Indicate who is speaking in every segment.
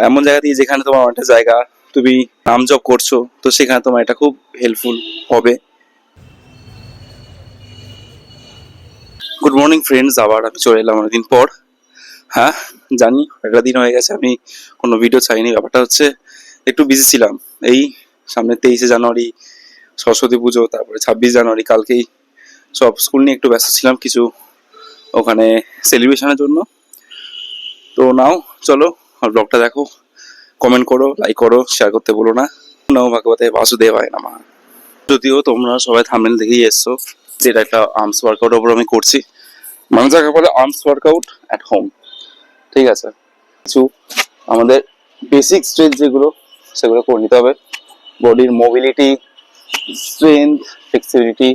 Speaker 1: এমন জায়গা দিয়ে যেখানে তোমার একটা জায়গা তুমি নাম জপ করছো, তো সেখানে তোমার এটা খুব হেল্পফুল হবে। গুড মর্নিং ফ্রেন্ডস, আবার আমি চলে এলাম অনেকদিন পর। হ্যাঁ জানি একটা দিন হয়ে গেছে আমি কোনো ভিডিও চাইনি। ব্যাপারটা হচ্ছে একটু বিজি ছিলাম। এই সামনে 23শে জানুয়ারি সরস্বতী পুজো, তারপরে 26 জানুয়ারি কালকেই, সব স্কুল নিয়ে একটু ব্যস্ত ছিলাম কিছু ওখানে সেলিব্রেশনের জন্য। তো নাও চলো ব্লগটা দেখো, কমেন্ট করো, লাইক করো, শেয়ার করতে বলো না। নাও ভাগবতে বাসুদেবায় নামা। যদিও তোমরা সবাই থাম্বনেল দেখেই এসছো যেটা একটা আর্মস ওয়ার্কআউটের উপর আমি করছি, মানে যাকে বলে আর্মস ওয়ার্কআউট অ্যাট হোম। ঠিক আছে, কিছু আমাদের বেসিক স্ট্রেচ যেগুলো সেগুলো করে নিতে হবে। বডির মোবিলিটি, স্ট্রেংথ, ফ্লেক্সিবিলিটি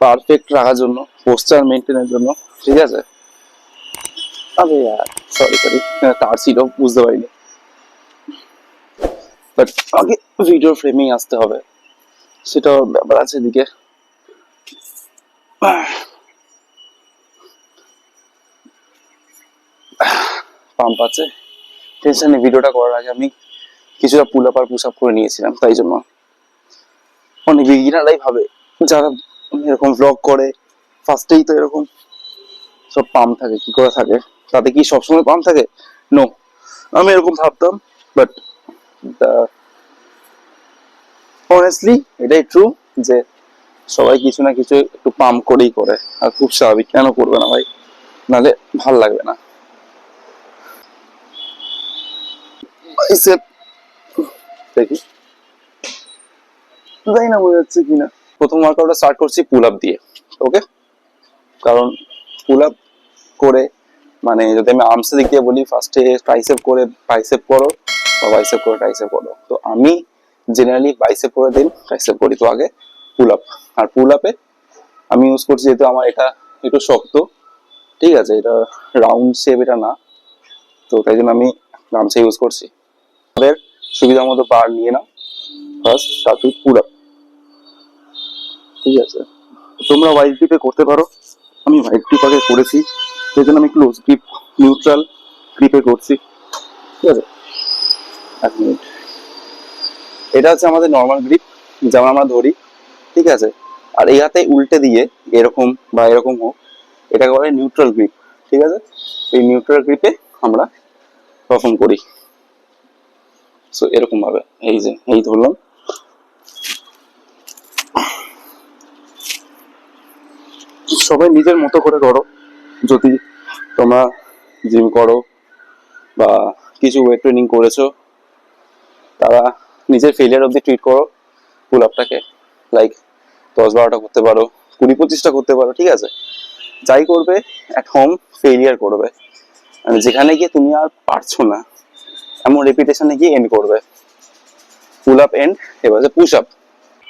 Speaker 1: পারফেক্ট রাখার জন্য, পোস্টার মেনটেনের জন্য। ঠিক আছে, আরে সরি তার ছিল বুঝতে পারিনি, বাট আগে ভিডিও ফ্রেমিং আসতে হবে, সেটা ব্যাপার আছে এদিকে। পাম্প আছে, টেনশন নেই। ভিডিওটা করার আগে আমি কিছুটা পুল আপ আর পুশ আপ করে নিয়েছিলাম, তাই জন্য অনেক বিগিনাররাই ভাবে যারা এরকম ব্লগ করে ফার্স্টেই তো এরকম সব পাম্প থাকে, কি করে থাকে, তাতে কি সবসময় পাম্প থাকে? নো, আমি এরকম ভাবতাম, বাট অনেস্টলি এটাই ট্রু যে সবাই কিছু না কিছু একটু পাম্প করেই করে, আর খুব স্বাভাবিক। কেন করবে না ভাই, নাহলে ভাল লাগবে না। দেখি জানি না বোঝা যাচ্ছে কিনা। প্রথম ওয়ার্কআউটটা স্টার্ট করছি পুল আপ দিয়ে। ওকে, কারণ পুল আপ করে, মানে যদি আমি আর্মসের দিক দিয়ে বলি, ফার্স্টে ট্রাইসেপ করে বাইসেপ করো, বা বাইসেপ করে ট্রাইসেপ করো। তো আমি জেনারেলি বাইসেপ করে দিন ট্রাইসেপ করি। তো আগে পুল আপ, আর পুল আপে আমি ইউজ করছি, যেহেতু আমার এটা একটু শক্ত, ঠিক আছে, এটা রাউন্ড শেপ এটা না, তো তাই জন্য আমি গামছা ইউজ করছি। আমাদের সুবিধা মতো বার নিয়ে নাও ফার্স্ট, তারপর পুল আপ। ঠিক আছে, তোমরা ওয়াইড গ্রিপে করতে পারো, আমি ওয়াইড গ্রিপ আগে করেছি, সেই জন্য আমি ক্লোজ গ্রিপ, নিউট্রাল গ্রিপে করছি। ঠিক আছে, এক মিনিট। এটা হচ্ছে আমাদের নর্মাল গ্রিপ, যেমন আমরা ধরি। ঠিক আছে, আর এই হাতে উল্টে দিয়ে এরকম বা এরকম হোক, এটাকে বলে নিউট্রাল গ্রিপ। ঠিক আছে, এই নিউট্রাল গ্রিপে আমরা পারফর্ম করি। সো এরকম ভাবে, এই যে এই ধরলাম, সবাই নিজের মতো করে করো। যদি তোমরা জিম করো বা কিছু ওয়েট ট্রেনিং করেছো, তারা নিজের ফেলিয়ার অব্দি ট্রিট করো পুল আপটাকে। লাইক 10-12টা করতে পারো, 20-25টা করতে পারো। ঠিক আছে, যাই করবে অ্যাট হোম ফেলিয়ার করবে, মানে যেখানে গিয়ে তুমি আর পারছো না এমন রেপিটেশনে গিয়ে এন্ড করবে। Pull up end. এবার পুশ আপ,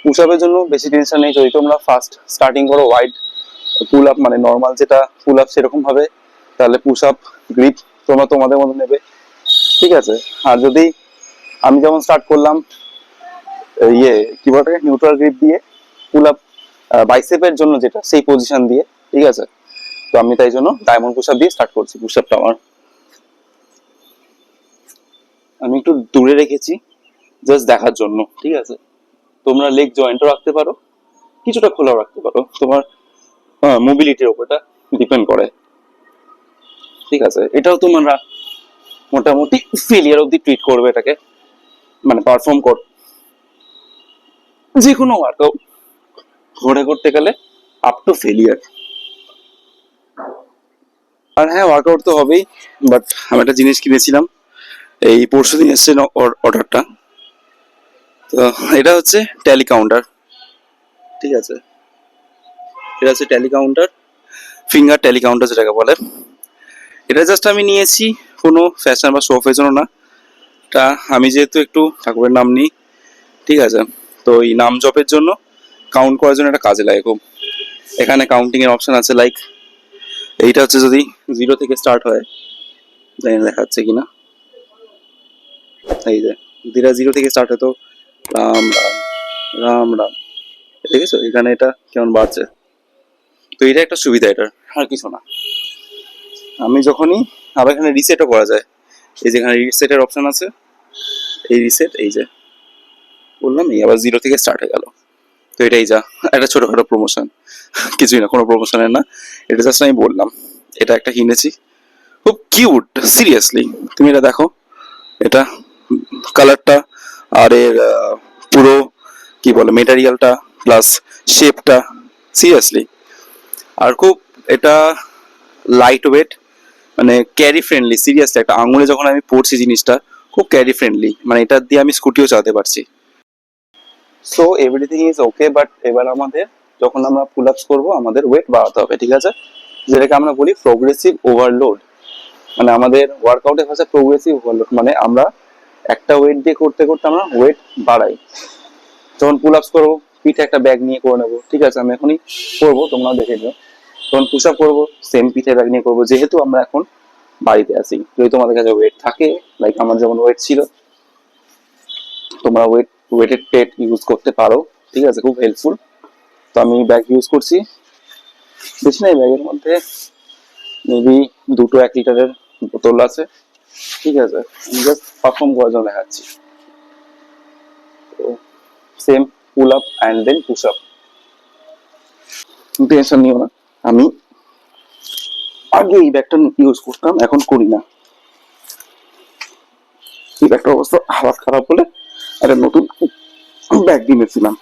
Speaker 1: পুশ আপের জন্য বেশি টেনশন নেই। যদি তোমরা ফার্স্ট স্টার্টিং করো ওয়াইড পুল আপ, মানে নর্মাল যেটা পুল আপ সেরকম ভাবে, তাহলে পুশ আপ গ্রিপ তোমরা তোমাদের মতো নেবে। ঠিক আছে, আর যদি আমি যেমন স্টার্ট করলাম ইয়ে কি বলে নিউট্রাল গ্রিপ দিয়ে, পুল আপ বাইসেপের জন্য যেটা সেই পজিশন দিয়ে। ঠিক আছে, তো আমি তাই জন্য ডায়মন্ড পুশ আপ দিয়ে স্টার্ট করছি। পুশ আপটা আমার আমি একটু দূরে রেখেছি জাস্ট দেখার জন্য। ঠিক আছে, তোমরা লেগ জয়েন্টও রাখতে পারো, কিছুটা খোলাও রাখতে পারো, তোমার মোবিলিটির উপরটা ডিপেন্ড করে। ঠিক আছে, এটাও তোমরা মোটামুটি ফেলিয়ার অব্দি ট্রিট করবে এটাকে, মানে পারফর্ম কর। যে কোনো ওয়ার্কআউট ঘরে করতে গেলে আপ টু ফেলিয়ার। আর হ্যাঁ, ওয়ার্কআউট তো হবেই, বাট আমি একটা জিনিস কিনেছিলাম, এই পরশুদিন এসছে অর্ডারটা। তো এটা হচ্ছে ট্যালি কাউন্টার। ঠিক আছে, এটা হচ্ছে tally counter, finger tally counter যেটাকে বলে। এটা জাস্ট আমি নিয়েছি কোনো ফ্যাশন বা শো অফের জন্য না, এটা আমি যেহেতু একটু ঠাকুরের নাম নিই, ঠিক আছে, তো এই নাম জপের জন্য, কাউন্ট করার জন্য এটা কাজে লাগে খুব। এখানে কাউন্টিং এর অপশন আছে, লাইক এইটা হচ্ছে যদি 0 থেকে স্টার্ট হয়, জানি না দেখাচ্ছে কিনা, এই যে ধীরা 0 থেকে স্টার্ট হয়, তো রাম রাম রাম রাম, দেখেছো এখানে এটা কেমন বাড়ছে। তো এটা একটা সুবিধা এটার, আর কিছু না। আমি যখনই, আবার এখানে রিসেটও করা যায়, এই যেখানে রিসেটের অপশন আছে, এই রিসেট, এই যে বললাম এই আবার 0 থেকে স্টার্ট হয়ে গেল। তো এটাই যা একটা ছোটখাটো প্রমোশন, কিছুই না, কোনো প্রমোশনের না, এটা জাস্ট আমি বললাম। এটা একটা কিনেছি, খুব কিউট, সিরিয়াসলি তুমি এটা দেখো, এটা কালারটা আর এর পুরো কি বলে মেটেরিয়ালটা প্লাস শেপটা, সিরিয়াসলি। আর খুব এটা লাইট ওয়েট, মানে ক্যারি ফ্রেন্ডলি, সিরিয়াসলি একটা আঙুলে যখন আমি পড়ছি জিনিসটা খুব ক্যারি ফ্রেন্ডলি, মানে এটা দিয়ে আমি স্কুটিও চালাতে পারছি। So everything is okay, but এবার আমাদের যখন আমরা পুল আপস করবো আমাদের ওয়েট বাড়াতে হবে, ঠিক আছে, যেটাকে আমরা বলি প্রোগ্রেসিভ ওভারলোড। মানে আমাদের ওয়ার্কআউটের ভাষা প্রোগ্রেসিভ ওভারলোড, মানে আমরা একটা ওয়েট দিয়ে করতে করতে আমরা ওয়েট বাড়াই। যখন পুল আপস করবো পিঠে একটা ব্যাগ নিয়ে করে নেবো, ঠিক আছে, আমি এখনই করবো, তোমরা দেখে নিও। তখন পুশ আপ করবো সেম পিঠে ব্যাগ নিয়ে করবো, যেহেতু আমরা এখন বাড়িতে আছি। যদি তোমাদের কাছে ওয়েট থাকে, লাইক আমার যেমন ওয়েট ছিল, তোমরা ওয়েটেড প্লেট ইউজ করতে পারো, ঠিক আছে, খুব হেল্পফুল। তো আমি ব্যাগ ইউজ করছি, বেশি নাই, ব্যাগের মধ্যে মেবি 2 1 লিটারের বোতল আছে, ঠিক আছে, আমি জাস্ট পারফর্ম করার জন্য দেখাচ্ছি। তো same pull up and then push up, tension নিও না। আমি আগে এই ব্যাগটা ইউজ করতাম, এখন করি না। এই ব্যাগটার অবস্থা হাত খারাপ হলে একটা নতুন ব্যাগ কিনেছিলাম।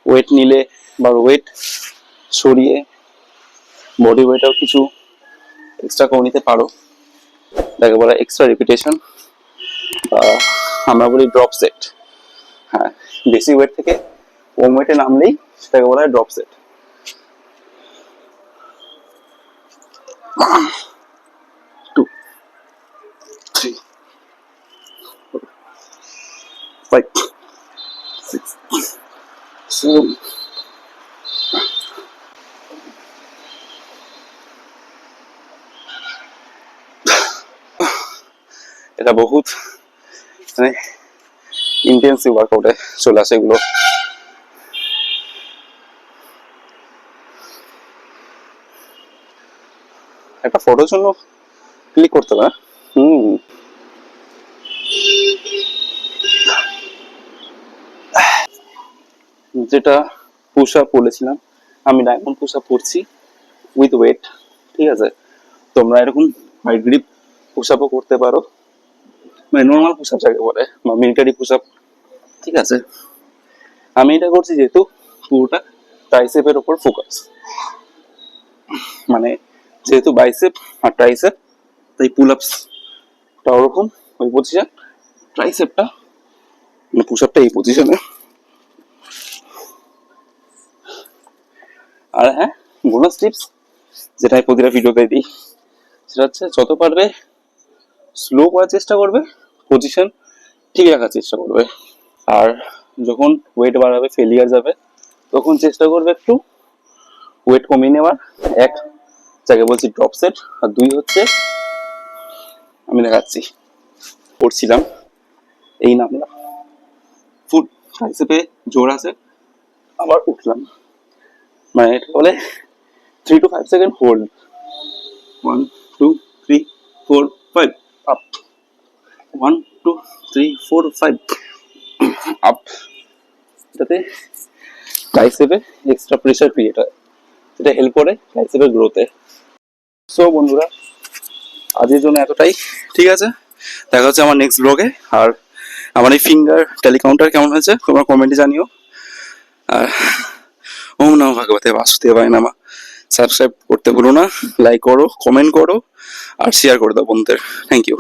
Speaker 1: ওয়েট নিলে বা ওয়েট সরিয়ে বডি ওয়েটও কিছু এক্সট্রা করে নিতে পারো, যাকে বলা এক্সট্রা রিপিটেশন, আমরা বলি ড্রপ সেট। হ্যাঁ, বেশি ওয়েট থেকে কম ওয়েটে নামলেই সেটাকে বলা হয় ড্রপ সেট। 2 3 4 5 6 7। এটা বহুত মানে ইন্টেন্সিভ ওয়ার্কআউটে চলে আসে এগুলো। একটা ফটোর জন্য ক্লিক করতে হবে। যেটা পুশ আপ বলেছিলাম, আমি ডায়মন্ড পুশ আপ করছি উইথ ওয়েট, ঠিক আছে। তোমরা এরকম হাই গ্রিপ পুশ আপও করতে পারো, মানে নর্মাল পুশ আপ যাকে বলে, বা মিলিটারি পুশ আপ, ঠিক আছে। আমি এটা করছি যেহেতু পুরোটা ট্রাইসেপের উপর ফোকাস, মানে যেহেতু বাইসেপ আর ট্রাইসেপ, তাই পুল আপসটা ওরকম ওই পজিশন, ট্রাইসেপটা মানে পুশ আপটা এই পজিশনে। আর হ্যাঁ, বোনাস টিপস যেটা আমি প্রতিটা ভিডিওতে দিই, সেটা হচ্ছে যত পারবে স্লো করার চেষ্টা করবে, পজিশন ঠিক রাখার চেষ্টা করবে। আর যখন ওয়েট বাড়াবে, ফেলিয়ার যাবে, তখন চেষ্টা করবে একটু ওয়েট কমিয়ে নেওয়ার। এক, যাকে বলছি ড্রপ সেট, আর 2 হচ্ছে আমি দেখাচ্ছি, করছিলাম এই নামলাম, ফুট ট্রাইসেপে জোর আছে, আবার উঠলাম, মানে এটা বলে 3 to 5 second hold, 1 2 3 4 5 up, 1 2 3 4 5 up. এটাতে ট্রাইসেপে এক্সট্রা প্রেসার ক্রিয়েট হয়, এটা হেল্প করে ট্রাইসেপের গ্রোথে। সো বন্ধুরা, আজকের জন্য এতটাই, ঠিক আছে, দেখা হচ্ছে আমার নেক্সট ব্লগে। আর আমার এই ফিঙ্গার ট্যালি কাউন্টার কেমন হয়েছে তোমরা কমেন্টে জানিও। আর ওম নমঃ ভগবতে বাসুদেবায় নমঃ। সাবস্ক্রাইব করতে ভুলো না, লাইক করো, কমেন্ট করো আর শেয়ার করে দাও বন্ধুদের। Thank you.